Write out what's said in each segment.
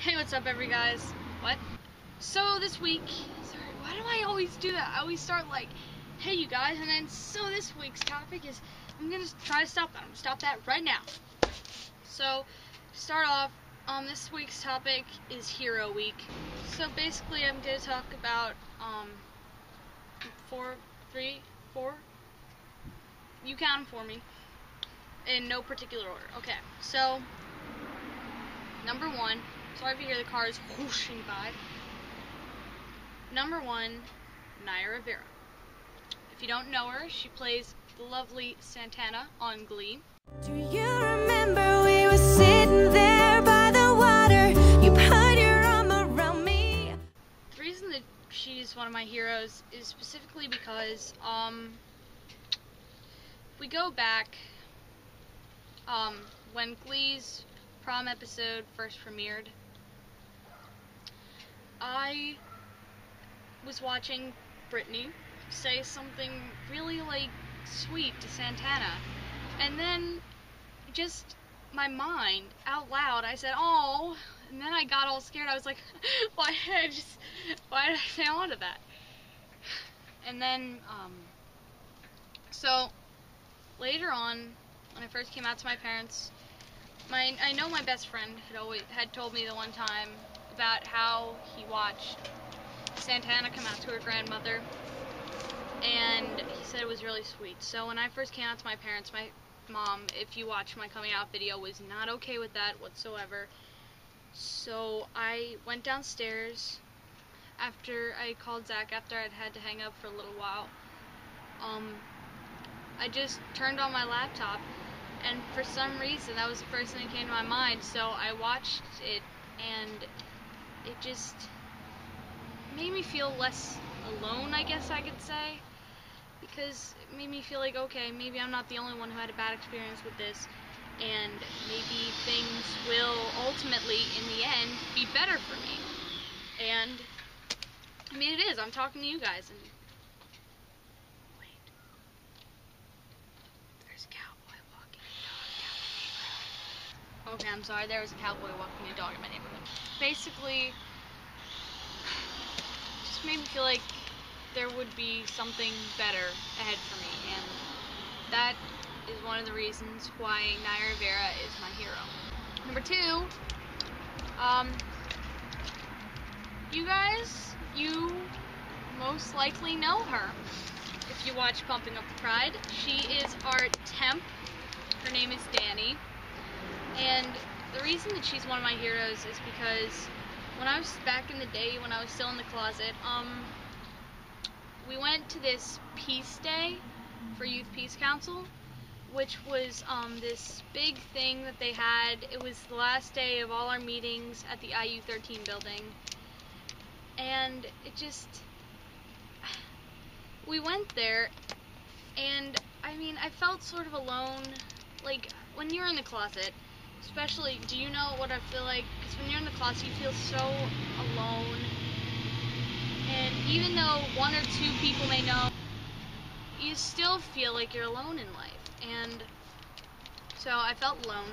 Hey, what's up, guys? What? So this week, sorry, why do I always do that? I always start like, hey, you guys, and then so this week's topic is, I'm gonna try to stop that. I'm gonna stop that right now. So, start off, this week's topic is Hero Week. So basically, I'm gonna talk about, four, you count them for me, in no particular order. Okay, so, number one, sorry if you hear the cars whooshing by. Number one, Naya Rivera. If you don't know her, she plays the lovely Santana on Glee. Do you remember we were sitting there by the water? You put your arm around me. The reason that she's one of my heroes is specifically because, if we go back, when Glee's prom episode first premiered, I was watching Brittany say something really, like, sweet to Santana, and then just my mind, out loud, I said, "Oh," and then I got all scared. I was like, why did I say on to that? And then, so, later on, when I first came out to my parents, I know my best friend had told me the one time about how he watched Santana come out to her grandmother, and he said it was really sweet. So when I first came out to my parents, my mom, if you watch my coming out video, was not okay with that whatsoever. So I went downstairs after I called Zach, after I'd had to hang up for a little while. I just turned on my laptop, and for some reason that was the first thing that came to my mind. So I watched it, and it just made me feel less alone, I guess I could say, because it made me feel like, okay, maybe I'm not the only one who had a bad experience with this, and maybe things will ultimately, in the end, be better for me. And I mean, it is. I'm talking to you guys, and wait, there's a cowboy walking a dog down the neighborhood. Okay, I'm sorry, there was a cowboy walking a dog in my neighborhood. Basically, just made me feel like there would be something better ahead for me, and that is one of the reasons why Naya Rivera is my hero. Number two, you guys, you most likely know her if you watch Pumping Up the Pride. She is our temp. Her name is Danny, and the reason that she's one of my heroes is because when I was back in the day, when I was still in the closet, we went to this Peace Day for Youth Peace Council, which was this big thing that they had. It was the last day of all our meetings at the IU13 building, and it just, we went there, and I mean, I felt sort of alone. Like, when you're in the closet, especially, do you know what I feel like? Because when you're in the closet, you feel so alone. And even though one or two people may know, you still feel like you're alone in life. And so I felt alone.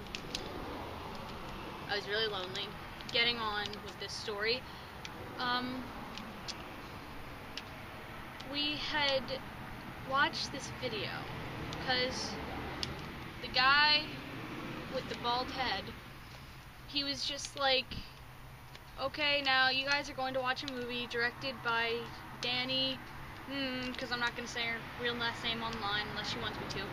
I was really lonely getting on with this story. We had watched this video because the guy with the bald head, he was just like, okay, now you guys are going to watch a movie directed by Danny, because I'm not going to say her real last name online unless she wants me to.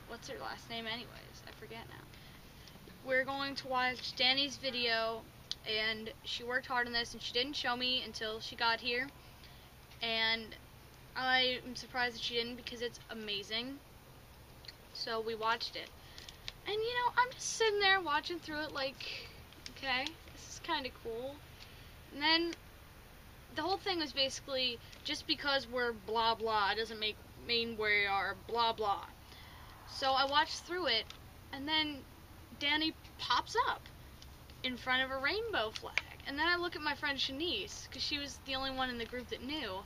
What's her last name anyways? I forget now. We're going to watch Danny's video, and she worked hard on this, and she didn't show me until she got here, and I am surprised that she didn't, because it's amazing. So we watched it. And, you know, I'm just sitting there watching through it like, okay, this is kind of cool. And then the whole thing was basically, just because we're blah blah doesn't mean we are blah blah. So I watched through it, and then Danny pops up in front of a rainbow flag. And then I look at my friend Shanice, because she was the only one in the group that knew.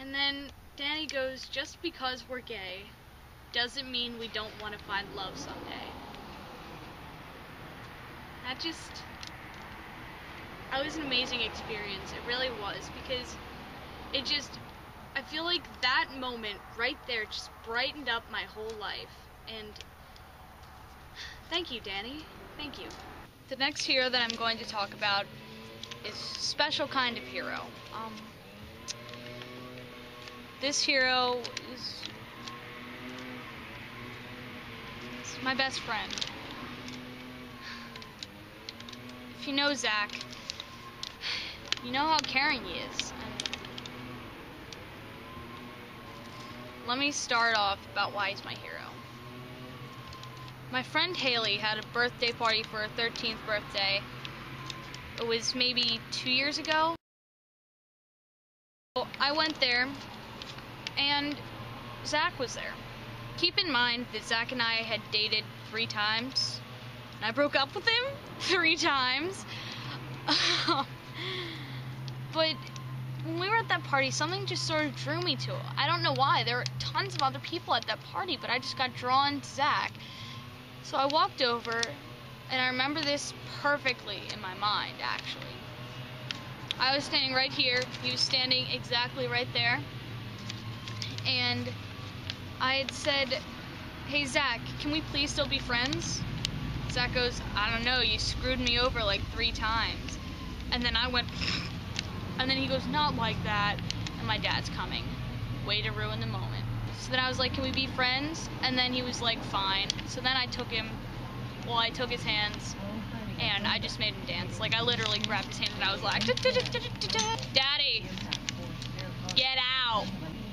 And then Danny goes, just because we're gay doesn't mean we don't want to find love someday. That was an amazing experience. It really was, because I feel like that moment right there just brightened up my whole life. And thank you, Danny. Thank you. The next hero that I'm going to talk about is a special kind of hero. This hero is my best friend. If you know Zach, you know how caring he is. Let me start off about why he's my hero. My friend Haley had a birthday party for her 13th birthday. It was maybe 2 years ago. So I went there, and Zach was there. Keep in mind that Zach and I had dated 3 times, and I broke up with him 3 times. But when we were at that party, something just sort of drew me to it. I don't know why. There were tons of other people at that party, but I just got drawn to Zach. So I walked over, and I remember this perfectly in my mind, actually. I was standing right here. He was standing exactly right there. And I had said, "Hey, Zach, can we please still be friends?" Zach goes, "I don't know, you screwed me over like 3 times. And then I went, and then he goes, "Not like that." And my dad's coming. Way to ruin the moment. So then I was like, "Can we be friends?" And then he was like, "Fine." So then I took his hands, and I just made him dance. Like, I literally grabbed his hand, and I was like, "Daddy, get out.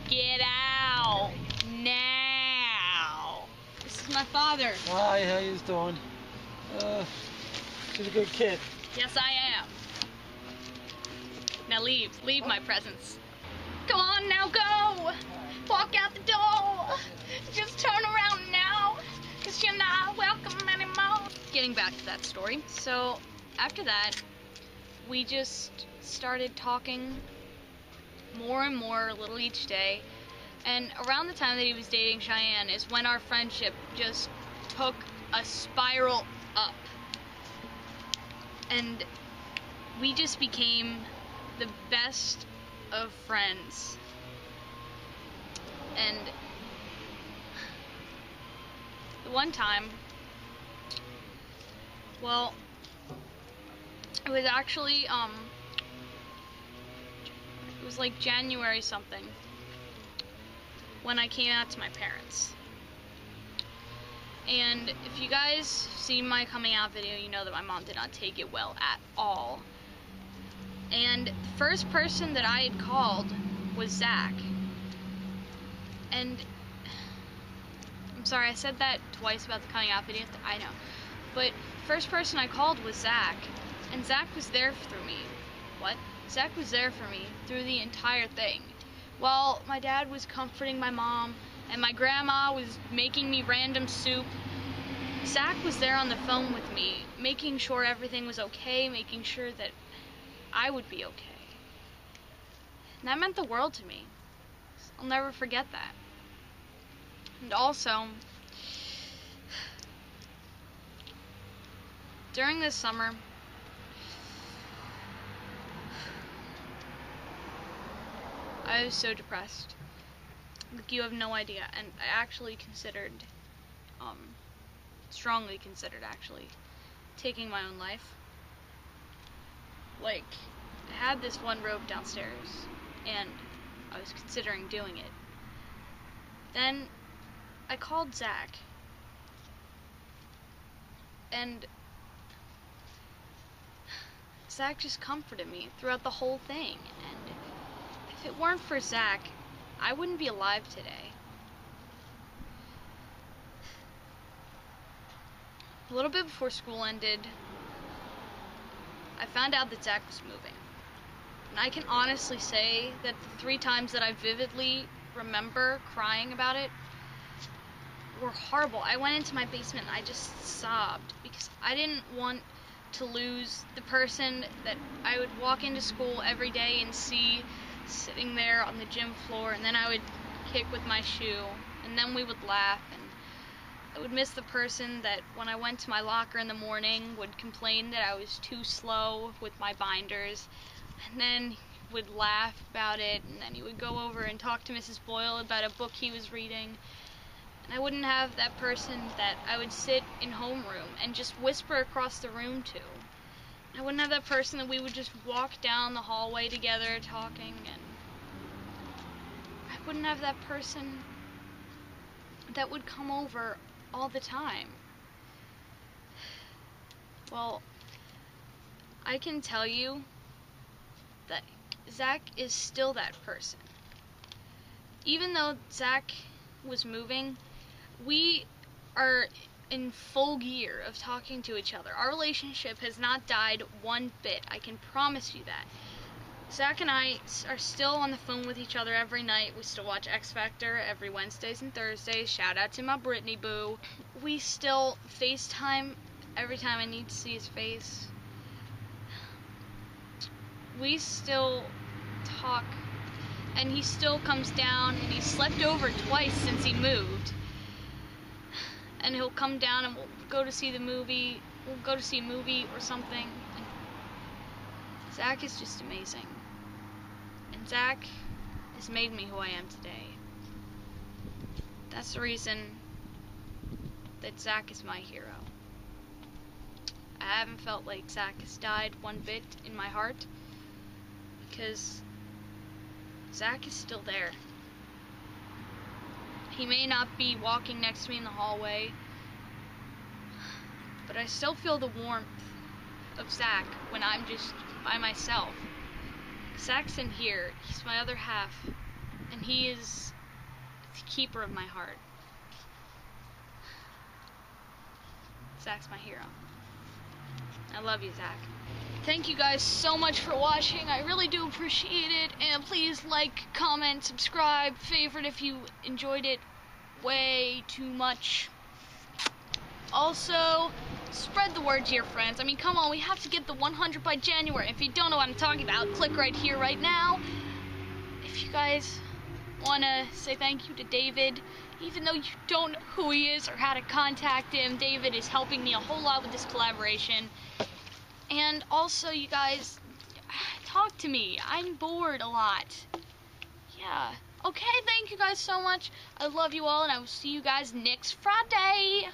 Get out. Now." This is my father. Hi, how you doing? She's a good kid. Yes, I am. Now leave my presence. Come on, now go. Walk out the door. Just turn around now, 'cause you're not welcome anymore. Getting back to that story. So after that, we just started talking more and more, a little each day. And around the time that he was dating Cheyenne is when our friendship just took a spiral up. And we just became the best of friends. And the one time, well, it was actually, it was like January something, when I came out to my parents. And if you guys see my coming out video, you know that my mom did not take it well at all. And the first person that I had called was Zach. And I'm sorry, I said that twice about the coming out video, I know. But first person I called was Zach. And Zach was there through me. What? Zach was there for me through the entire thing. While my dad was comforting my mom, and my grandma was making me random soup, Zach was there on the phone with me, making sure everything was okay, making sure that I would be okay. And that meant the world to me. I'll never forget that. And also, during this summer, I was so depressed. Like, you have no idea. And I actually considered, strongly considered actually, taking my own life. Like, I had this one rope downstairs, and I was considering doing it. Then I called Zach, and Zach just comforted me throughout the whole thing. And if it weren't for Zach, I wouldn't be alive today. A little bit before school ended, I found out that Zach was moving. And I can honestly say that the 3 times that I vividly remember crying about it were horrible. I went into my basement and I just sobbed because I didn't want to lose the person that I would walk into school every day and see sitting there on the gym floor, and then I would kick with my shoe and then we would laugh, and I would miss the person that when I went to my locker in the morning would complain that I was too slow with my binders, and then he would laugh about it, and then he would go over and talk to Mrs. Boyle about a book he was reading. And I wouldn't have that person that I would sit in homeroom and just whisper across the room to. I wouldn't have that person that we would just walk down the hallway together talking, and I wouldn't have that person that would come over all the time. Well, I can tell you that Zach is still that person. Even though Zach was moving, we are in full gear of talking to each other. Our relationship has not died one bit. I can promise you that. Zach and I are still on the phone with each other every night. We still watch X Factor every Wednesdays and Thursdays. Shout out to my Britney boo. We still FaceTime every time I need to see his face. We still talk, and he still comes down, and he's slept over twice since he moved. And he'll come down and we'll go to see the movie. We'll go to see a movie or something. And Zach is just amazing. And Zach has made me who I am today. That's the reason that Zach is my hero. I haven't felt like Zach has died one bit in my heart, because Zach is still there. He may not be walking next to me in the hallway, but I still feel the warmth of Zach when I'm just by myself. Zach's in here. He's my other half, and he is the keeper of my heart. Zach's my hero. I love you, Zach. Thank you guys so much for watching. I really do appreciate it. And please like, comment, subscribe, favorite if you enjoyed it way too much. Also, spread the word to your friends. I mean, come on, we have to get the 100 by January. If you don't know what I'm talking about, click right here, right now. If you guys want to say thank you to David, even though you don't know who he is or how to contact him, David is helping me a whole lot with this collaboration. And also, you guys, talk to me. I'm bored a lot. Yeah. Okay, thank you guys so much. I love you all, and I will see you guys next Friday.